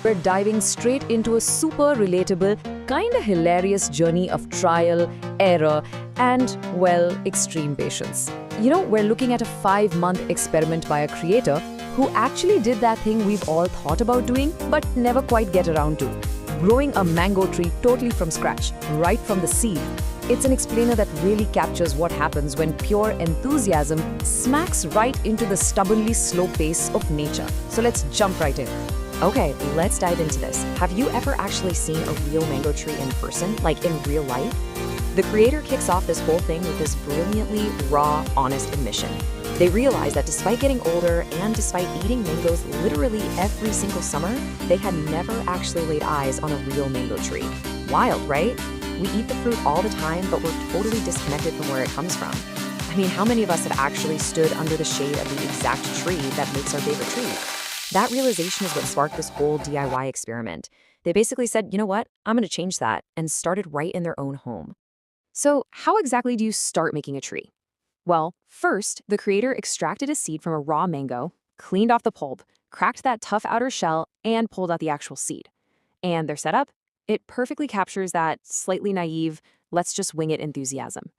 we're diving straight into a super relatable, kinda hilarious journey of trial, error, and, well, extreme patience. We're looking at a 5-month experiment by a creator who actually did that thing we've all thought about doing but never quite get around to. Growing a mango tree totally from scratch, right from the seed. It's an explainer that really captures what happens when pure enthusiasm smacks right into the stubbornly slow pace of nature. So let's jump right in. Okay, let's dive into this. Have you ever actually seen a real mango tree in person, like in real life? The creator kicks off this whole thing with this brilliantly raw, honest admission. They realize that despite getting older and despite eating mangoes literally every single summer, they had never actually laid eyes on a real mango tree. Wild, right? We eat the fruit all the time, but we're totally disconnected from where it comes from. I mean, how many of us have actually stood under the shade of the exact tree that makes our favorite tree? That realization is what sparked this whole DIY experiment. They basically said, you know what, I'm going to change that, and started right in their own home. So how exactly do you start making a tree? Well, first, the creator extracted a seed from a raw mango, cleaned off the pulp, cracked that tough outer shell, and pulled out the actual seed. And their setup? It perfectly captures that slightly naive, let's just wing it enthusiasm.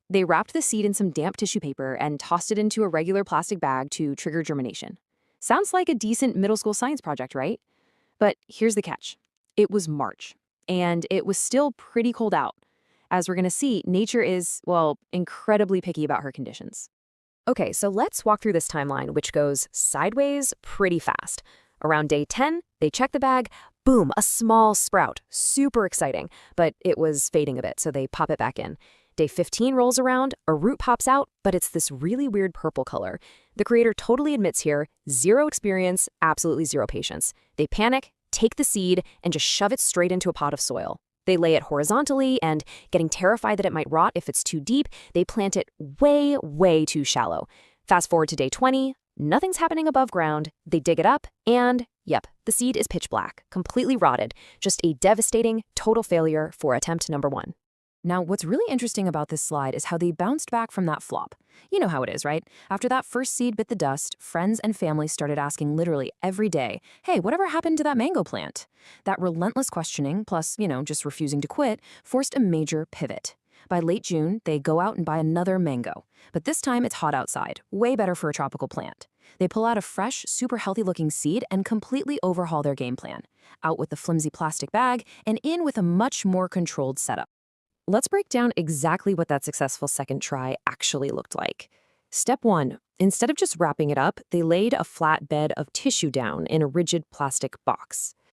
They wrapped the seed in some damp tissue paper and tossed it into a regular plastic bag to trigger germination. Sounds like a decent middle school science project, right? But here's the catch. It was March, and it was still pretty cold out. As we're going to see, nature is, well, incredibly picky about her conditions. Okay, so let's walk through this timeline, which goes sideways pretty fast. Around day 10, they check the bag, boom, a small sprout. Super exciting, but it was fading a bit, so they pop it back in. Day 15 rolls around, a root pops out, but it's this really weird purple color. The creator totally admits here, zero experience, absolutely zero patience. They panic, take the seed, and just shove it straight into a pot of soil. They lay it horizontally, and getting terrified that it might rot if it's too deep, they plant it way, way too shallow. Fast forward to day 20, nothing's happening above ground. They dig it up, and yep, the seed is pitch black, completely rotted. Just a devastating, total failure for attempt number 1. Now, what's really interesting about this slide is how they bounced back from that flop. You know how it is, right? After that first seed bit the dust, friends and family started asking literally every day, hey, whatever happened to that mango plant? That relentless questioning, plus, just refusing to quit, forced a major pivot. By late June, they go out and buy another mango. But this time it's hot outside, way better for a tropical plant. They pull out a fresh, super healthy-looking seed and completely overhaul their game plan. Out with the flimsy plastic bag and in with a much more controlled setup. Let's break down exactly what that successful second try actually looked like. Step 1. Instead of just wrapping it up, they laid a flat bed of tissue down in a rigid plastic box.